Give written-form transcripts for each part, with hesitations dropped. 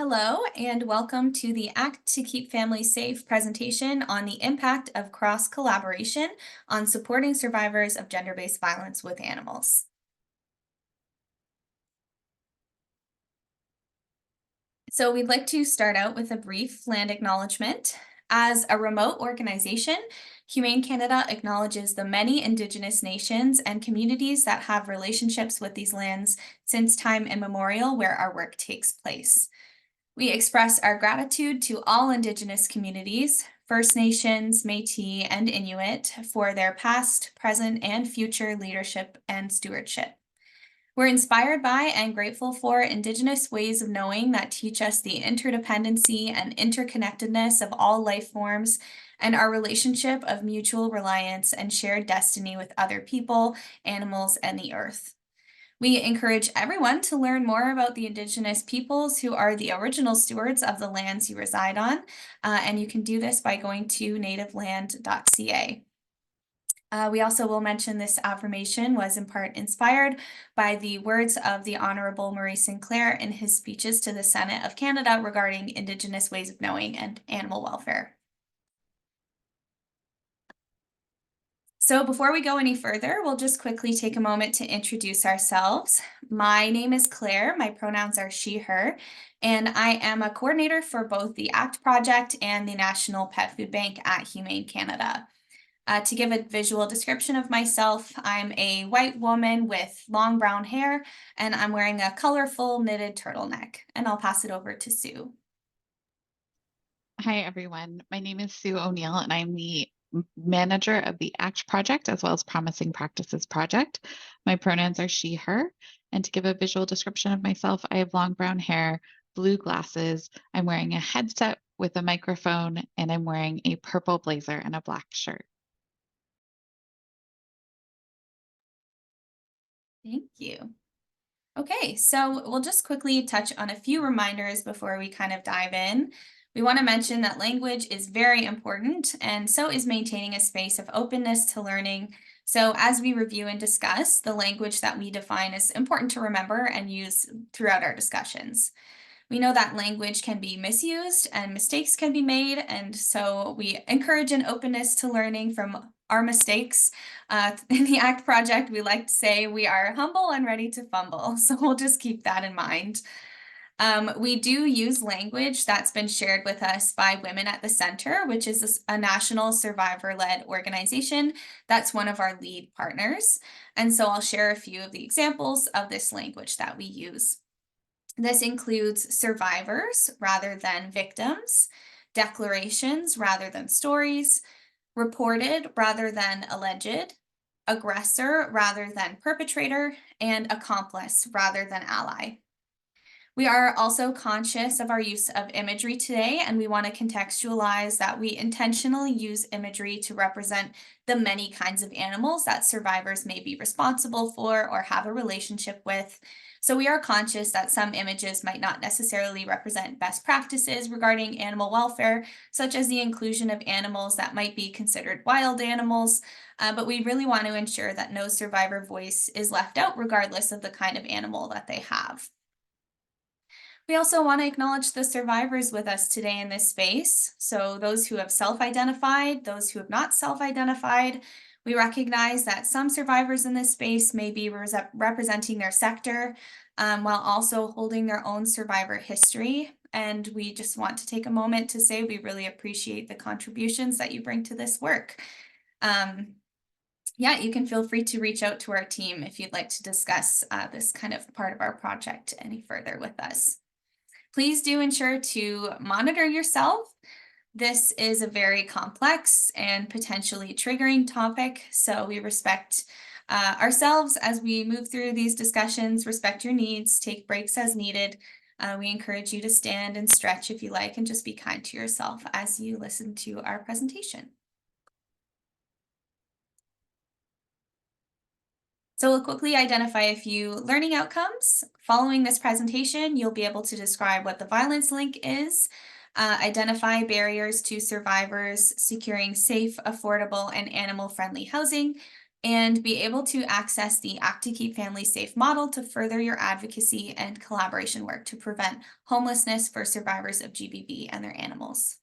Hello, and welcome to the Act to Keep Families Safe presentation on the impact of cross collaboration on supporting survivors of gender-based violence with animals. So we'd like to start out with a brief land acknowledgement. As a remote organization, Humane Canada acknowledges the many Indigenous nations and communities that have relationships with these lands since time immemorial where our work takes place. We express our gratitude to all Indigenous communities, First Nations, Métis, and Inuit for their past, present, and future leadership and stewardship. We're inspired by and grateful for Indigenous ways of knowing that teach us the interdependency and interconnectedness of all life forms and our relationship of mutual reliance and shared destiny with other people, animals, and the earth. We encourage everyone to learn more about the Indigenous peoples who are the original stewards of the lands you reside on, and you can do this by going to nativeland.ca. We also will mention this affirmation was in part inspired by the words of the Honorable Maurice Sinclair in his speeches to the Senate of Canada regarding Indigenous ways of knowing and animal welfare. So before we go any further, we'll just quickly take a moment to introduce ourselves. My name is Claire, my pronouns are she, her, and I am a coordinator for both the ACT project and the National Pet Food Bank at Humane Canada. To give a visual description of myself, I'm a white woman with long brown hair, and I'm wearing a colorful knitted turtleneck, and I'll pass it over to Sue. Hi, everyone. My name is Sue O'Neill, and I'm the manager of the ACT project as well as Promising Practices project. My pronouns are she, her. And to give a visual description of myself, I have long brown hair, blue glasses. I'm wearing a headset with a microphone, and I'm wearing a purple blazer and a black shirt. Thank you. Okay, so we'll just quickly touch on a few reminders before we kind of dive in. We want to mention that language is very important, and so is maintaining a space of openness to learning. So, as we review and discuss, the language that we define is important to remember and use throughout our discussions. We know that language can be misused and mistakes can be made, and so we encourage an openness to learning from our mistakes. In the ACT project, we like to say we are humble and ready to fumble, so we'll just keep that in mind. We do use language that's been shared with us by Women at the Center, which is a national survivor-led organization that's one of our lead partners. And so I'll share a few of the examples of this language that we use. This includes survivors rather than victims, declarations rather than stories, reported rather than alleged, aggressor rather than perpetrator, and accomplice rather than ally. We are also conscious of our use of imagery today, and we want to contextualize that we intentionally use imagery to represent the many kinds of animals that survivors may be responsible for or have a relationship with. So we are conscious that some images might not necessarily represent best practices regarding animal welfare, such as the inclusion of animals that might be considered wild animals, but we really want to ensure that no survivor voice is left out regardless of the kind of animal that they have. We also want to acknowledge the survivors with us today in this space. So, those who have self identified, those who have not self identified. We recognize that some survivors in this space may be representing their sector while also holding their own survivor history. And we just want to take a moment to say we really appreciate the contributions that you bring to this work. Um, yeah, you can feel free to reach out to our team if you'd like to discuss this kind of part of our project any further with us. Please do ensure to monitor yourself. This is a very complex and potentially triggering topic, so we respect ourselves as we move through these discussions, respect your needs, take breaks as needed. We encourage you to stand and stretch if you like, and just be kind to yourself as you listen to our presentation. So we'll quickly identify a few learning outcomes. Following this presentation, you'll be able to describe what the violence link is, identify barriers to survivors securing safe, affordable, and animal-friendly housing, and be able to access the Act to Keep Families Safe model to further your advocacy and collaboration work to prevent homelessness for survivors of GBV and their animals.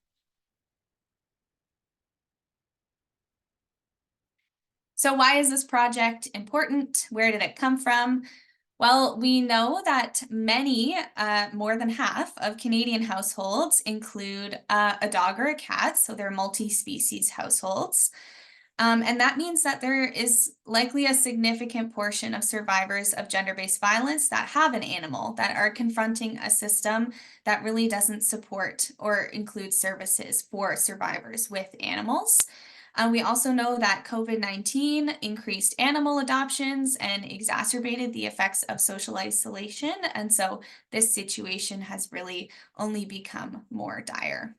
So why is this project important? Where did it come from? Well, we know that many, more than half of Canadian households include a dog or a cat, so they're multi-species households. And that means that there is likely a significant portion of survivors of gender-based violence that have an animal that are confronting a system that really doesn't support or include services for survivors with animals. We also know that COVID-19 increased animal adoptions and exacerbated the effects of social isolation. And so this situation has really only become more dire.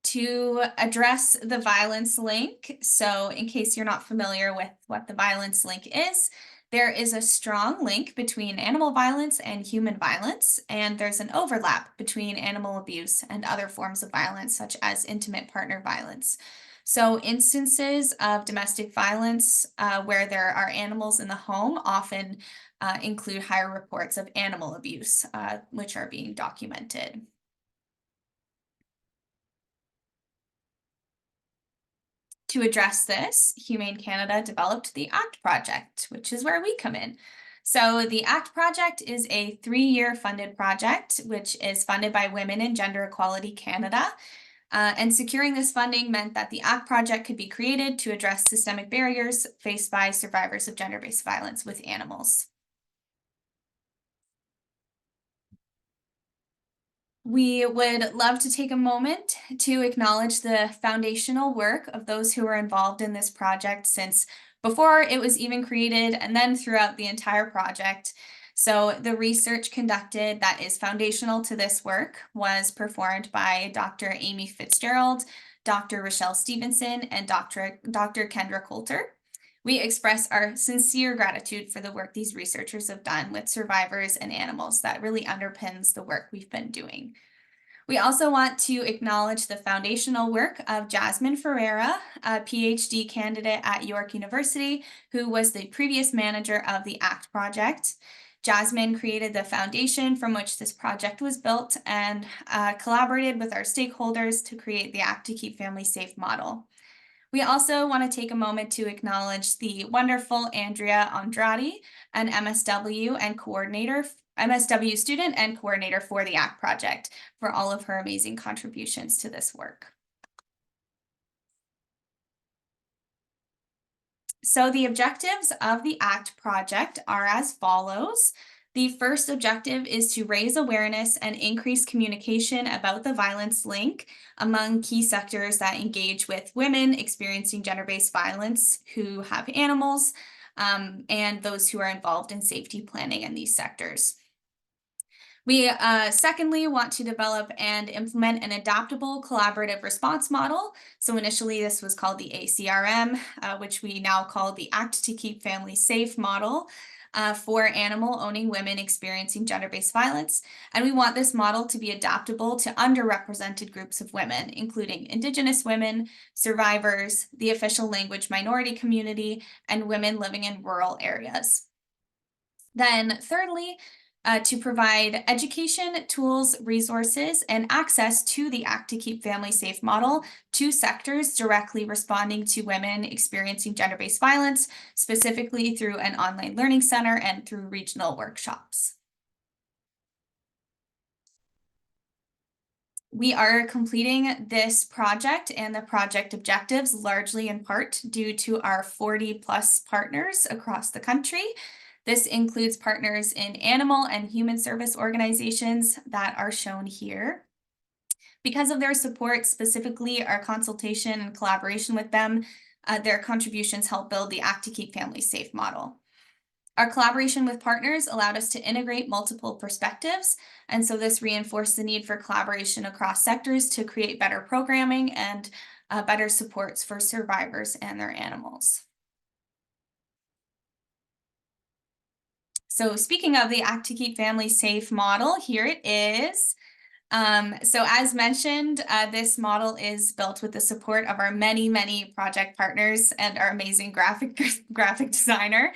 To address the violence link, so in case you're not familiar with what the violence link is, there is a strong link between animal violence and human violence, and there's an overlap between animal abuse and other forms of violence, such as intimate partner violence. So, instances of domestic violence where there are animals in the home often include higher reports of animal abuse, which are being documented. To address this, Humane Canada developed the ACT project, which is where we come in. So, the ACT project is a 3-year funded project, which is funded by Women and Gender Equality Canada. And securing this funding meant that the ACT project could be created to address systemic barriers faced by survivors of gender based violence with animals. We would love to take a moment to acknowledge the foundational work of those who were involved in this project since before it was even created and then throughout the entire project. So, the research conducted that is foundational to this work was performed by Dr. Amy Fitzgerald, Dr. Rochelle Stevenson, and Dr. Kendra Coulter. We express our sincere gratitude for the work these researchers have done with survivors and animals that really underpins the work we've been doing. We also want to acknowledge the foundational work of Jasmine Ferreira, a PhD candidate at York University, who was the previous manager of the ACT project. Jasmine created the foundation from which this project was built and collaborated with our stakeholders to create the ACT to Keep Families Safe model. We also want to take a moment to acknowledge the wonderful Andrea Andrade, an MSW student and coordinator for the ACT project, for all of her amazing contributions to this work. So the objectives of the ACT project are as follows. The first objective is to raise awareness and increase communication about the violence link among key sectors that engage with women experiencing gender-based violence who have animals, and those who are involved in safety planning in these sectors. We secondly want to develop and implement an adaptable collaborative response model. So initially this was called the ACRM, which we now call the Act to Keep Families Safe model. For animal owning women experiencing gender-based violence. And we want this model to be adaptable to underrepresented groups of women, including Indigenous women, survivors, the official language minority community, and women living in rural areas. Then thirdly, to provide education, tools, resources, and access to the Act to Keep Families Safe model to sectors directly responding to women experiencing gender-based violence, specifically through an online learning center and through regional workshops. We are completing this project and the project objectives largely in part due to our 40+ partners across the country. This includes partners in animal and human service organizations that are shown here. Because of their support, specifically our consultation and collaboration with them, their contributions help build the Act to Keep Families Safe model. Our collaboration with partners allowed us to integrate multiple perspectives, and so this reinforced the need for collaboration across sectors to create better programming and better supports for survivors and their animals. So speaking of the Act to Keep Families Safe model, here it is. So as mentioned, this model is built with the support of our many, many project partners and our amazing graphic designer.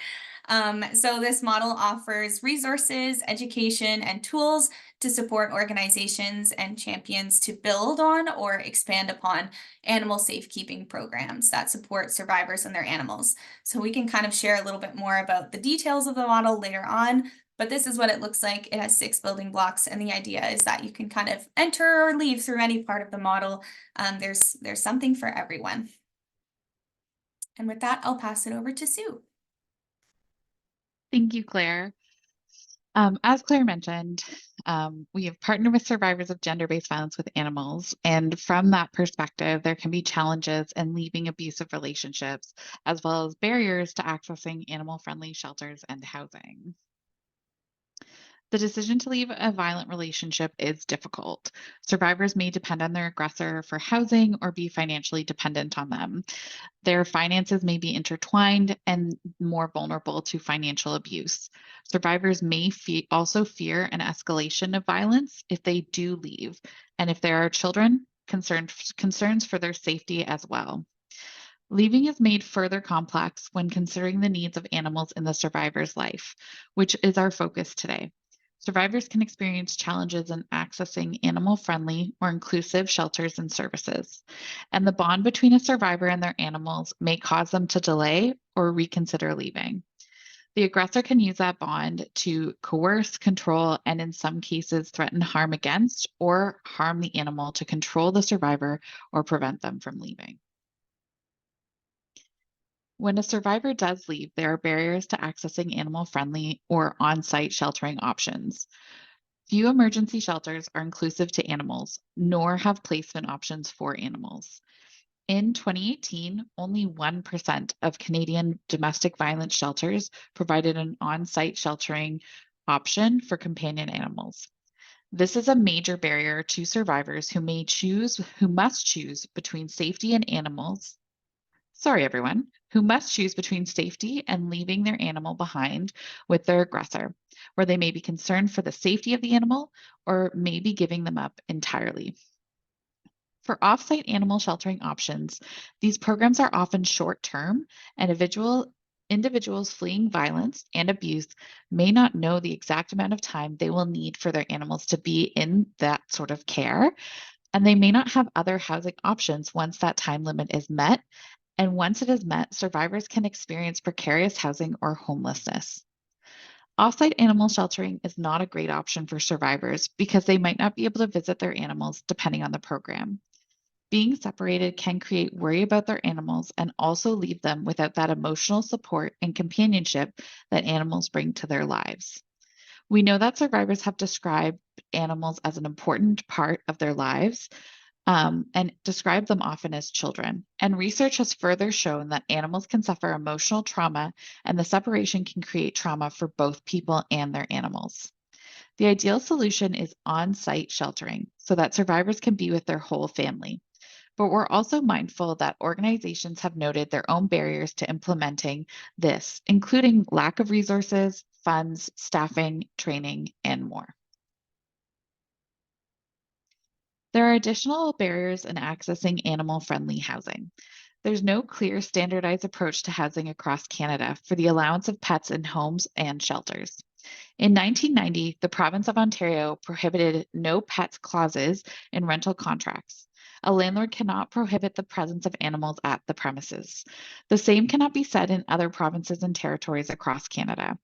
So this model offers resources, education, and tools to support organizations and champions to build on or expand upon animal safekeeping programs that support survivors and their animals. So we can kind of share a little bit more about the details of the model later on, but this is what it looks like. It has 6 building blocks, and the idea is that you can kind of enter or leave through any part of the model. There's something for everyone. And with that, I'll pass it over to Sue. Thank you, Claire. As Claire mentioned, we have partnered with survivors of gender-based violence with animals, and from that perspective, there can be challenges in leaving abusive relationships, as well as barriers to accessing animal-friendly shelters and housing. The decision to leave a violent relationship is difficult. Survivors may depend on their aggressor for housing or be financially dependent on them. Their finances may be intertwined and more vulnerable to financial abuse. Survivors may also fear an escalation of violence if they do leave, and if there are children, concerns for their safety as well. Leaving is made further complex when considering the needs of animals in the survivor's life, which is our focus today. Survivors can experience challenges in accessing animal-friendly or inclusive shelters and services, and the bond between a survivor and their animals may cause them to delay or reconsider leaving. The aggressor can use that bond to coerce, control, and in some cases threaten harm against or harm the animal to control the survivor or prevent them from leaving. When a survivor does leave, there are barriers to accessing animal-friendly or on-site sheltering options. Few emergency shelters are inclusive to animals, nor have placement options for animals. In 2018, only 1% of Canadian domestic violence shelters provided an on-site sheltering option for companion animals. This is a major barrier to survivors who must choose between safety and animals. Sorry, everyone, who must choose between safety and leaving their animal behind with their aggressor, where they may be concerned for the safety of the animal or maybe giving them up entirely. For off-site animal sheltering options, these programs are often short-term, and individuals fleeing violence and abuse may not know the exact amount of time they will need for their animals to be in that sort of care, and they may not have other housing options once that time limit is met. And once it is met, survivors can experience precarious housing or homelessness. Offsite animal sheltering is not a great option for survivors because they might not be able to visit their animals depending on the program. Being separated can create worry about their animals and also leave them without that emotional support and companionship that animals bring to their lives. We know that survivors have described animals as an important part of their lives, and describe them often as children. And research has further shown that animals can suffer emotional trauma, and the separation can create trauma for both people and their animals. The ideal solution is on site sheltering so that survivors can be with their whole family. But we're also mindful that organizations have noted their own barriers to implementing this, including lack of resources, funds, staffing, training, and more. There are additional barriers in accessing animal-friendly housing. There's no clear standardized approach to housing across Canada for the allowance of pets in homes and shelters. In 1990, the province of Ontario prohibited no pets clauses in rental contracts. A landlord cannot prohibit the presence of animals at the premises. The same cannot be said in other provinces and territories across Canada.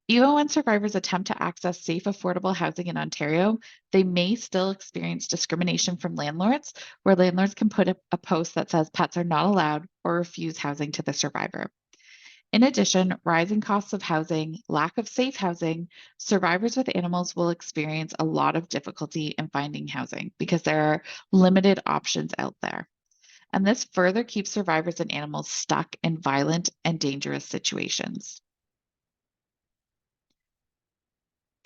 Even when survivors attempt to access safe, affordable housing in Ontario, they may still experience discrimination from landlords, where landlords can put a post that says pets are not allowed or refuse housing to the survivor. In addition, rising costs of housing, lack of safe housing, survivors with animals will experience a lot of difficulty in finding housing because there are limited options out there. And this further keeps survivors and animals stuck in violent and dangerous situations.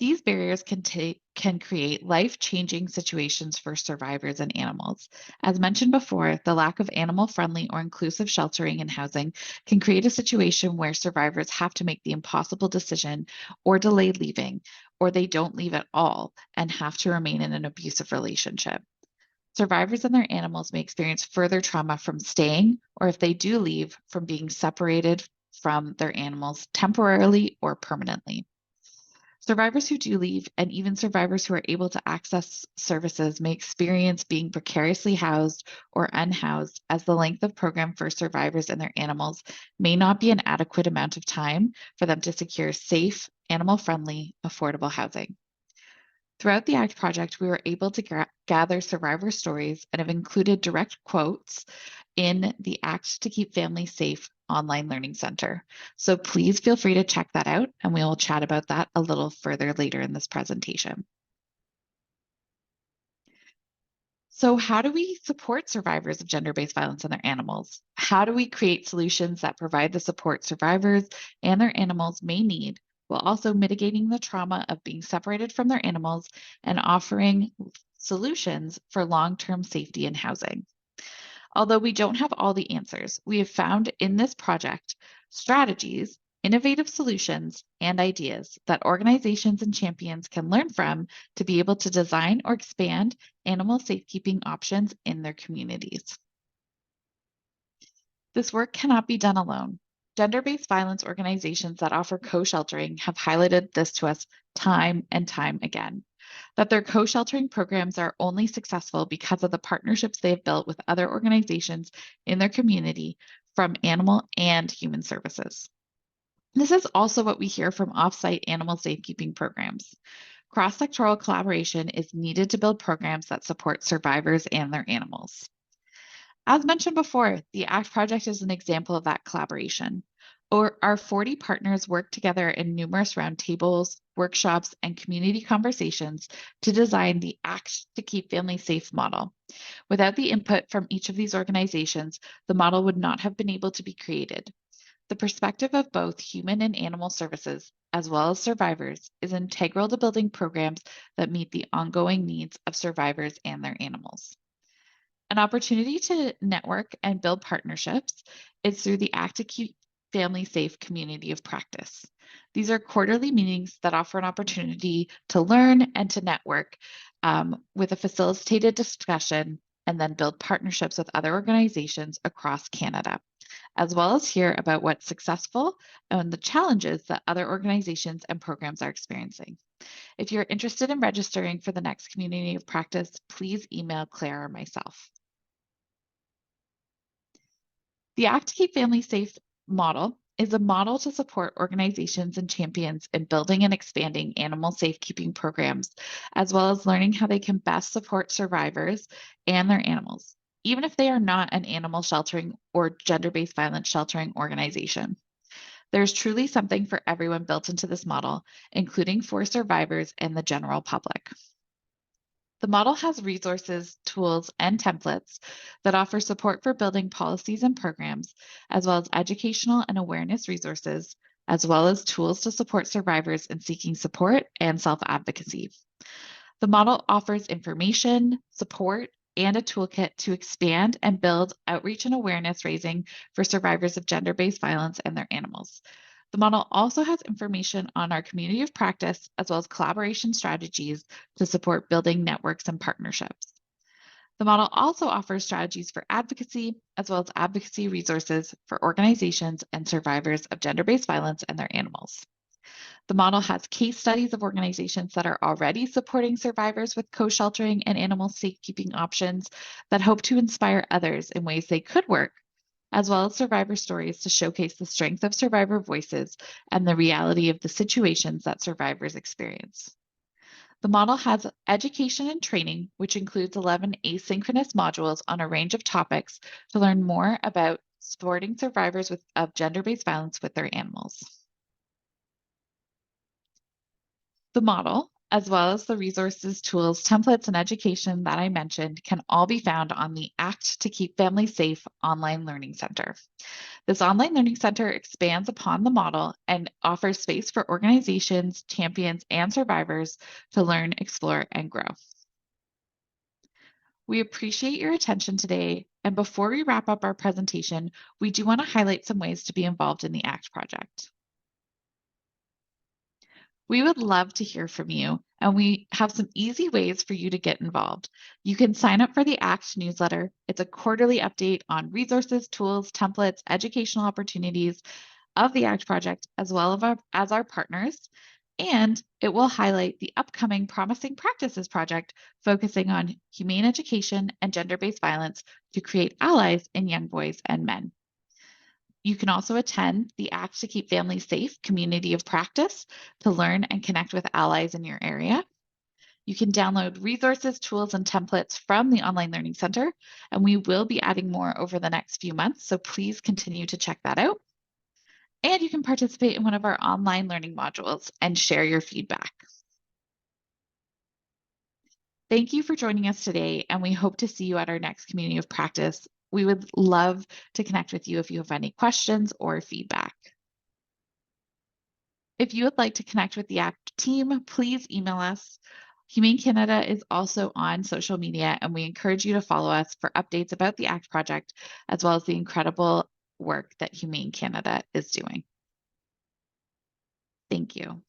These barriers can create life-changing situations for survivors and animals. As mentioned before, the lack of animal-friendly or inclusive sheltering and housing can create a situation where survivors have to make the impossible decision or delay leaving, or they don't leave at all and have to remain in an abusive relationship. Survivors and their animals may experience further trauma from staying, or if they do leave, from being separated from their animals temporarily or permanently. Survivors who do leave, and even survivors who are able to access services, may experience being precariously housed or unhoused, as the length of program for survivors and their animals may not be an adequate amount of time for them to secure safe, animal friendly, affordable housing. Throughout the ACT project, we were able to gather survivor stories and have included direct quotes in the ACT to Keep Families Safe online learning center. So please feel free to check that out, and we will chat about that a little further later in this presentation. So how do we support survivors of gender-based violence and their animals? How do we create solutions that provide the support survivors and their animals may need, while also mitigating the trauma of being separated from their animals and offering solutions for long-term safety and housing? Although we don't have all the answers, we have found in this project strategies, innovative solutions, and ideas that organizations and champions can learn from to be able to design or expand animal safekeeping options in their communities. This work cannot be done alone. Gender-based violence organizations that offer co-sheltering have highlighted this to us time and time again, that their co-sheltering programs are only successful because of the partnerships they have built with other organizations in their community from animal and human services. This is also what we hear from offsite animal safekeeping programs. Cross-sectoral collaboration is needed to build programs that support survivors and their animals. As mentioned before, the ACT project is an example of that collaboration. Our 40 partners work together in numerous roundtables, workshops, and community conversations to design the ACT to Keep Families Safe model. Without the input from each of these organizations, the model would not have been able to be created. The perspective of both human and animal services, as well as survivors, is integral to building programs that meet the ongoing needs of survivors and their animals. An opportunity to network and build partnerships is through the ACT to Keep Families Safe community of practice. These are quarterly meetings that offer an opportunity to learn and to network with a facilitated discussion, and then build partnerships with other organizations across Canada, as well as hear about what's successful and the challenges that other organizations and programs are experiencing. If you're interested in registering for the next community of practice, please email Claire or myself. The ACT to Keep Families Safe model is a model to support organizations and champions in building and expanding animal safekeeping programs, as well as learning how they can best support survivors and their animals, even if they are not an animal sheltering or gender-based violence sheltering organization. There's truly something for everyone built into this model, including for survivors and the general public. The model has resources, tools, and templates that offer support for building policies and programs, as well as educational and awareness resources, as well as tools to support survivors in seeking support and self-advocacy. The model offers information, support, and a toolkit to expand and build outreach and awareness raising for survivors of gender-based violence and their animals. The model also has information on our community of practice, as well as collaboration strategies to support building networks and partnerships. The model also offers strategies for advocacy, as well as advocacy resources for organizations and survivors of gender-based violence and their animals. The model has case studies of organizations that are already supporting survivors with co-sheltering and animal safekeeping options that hope to inspire others in ways they could work, as well as survivor stories to showcase the strength of survivor voices and the reality of the situations that survivors experience. The model has education and training, which includes 11 asynchronous modules on a range of topics to learn more about supporting survivors of gender-based violence with their animals. The model as well as the resources, tools, templates, and education that I mentioned can all be found on the ACT to Keep Families Safe online learning center. This online learning center expands upon the model and offers space for organizations, champions, and survivors to learn, explore, and grow. We appreciate your attention today. And before we wrap up our presentation, we do want to highlight some ways to be involved in the ACT project. We would love to hear from you, and we have some easy ways for you to get involved. You can sign up for the ACT newsletter. It's a quarterly update on resources, tools, templates, educational opportunities of the ACT project, as well as our partners. And it will highlight the upcoming Promising Practices project, focusing on humane education and gender-based violence to create allies in young boys and men. You can also attend the ACT to Keep Families Safe community of practice to learn and connect with allies in your area. You can download resources, tools, and templates from the Online Learning Center, and we will be adding more over the next few months, so please continue to check that out. And you can participate in one of our online learning modules and share your feedback. Thank you for joining us today, and we hope to see you at our next community of practice. We would love to connect with you if you have any questions or feedback. If you would like to connect with the ACT team, please email us. Humane Canada is also on social media, and we encourage you to follow us for updates about the ACT project, as well as the incredible work that Humane Canada is doing. Thank you.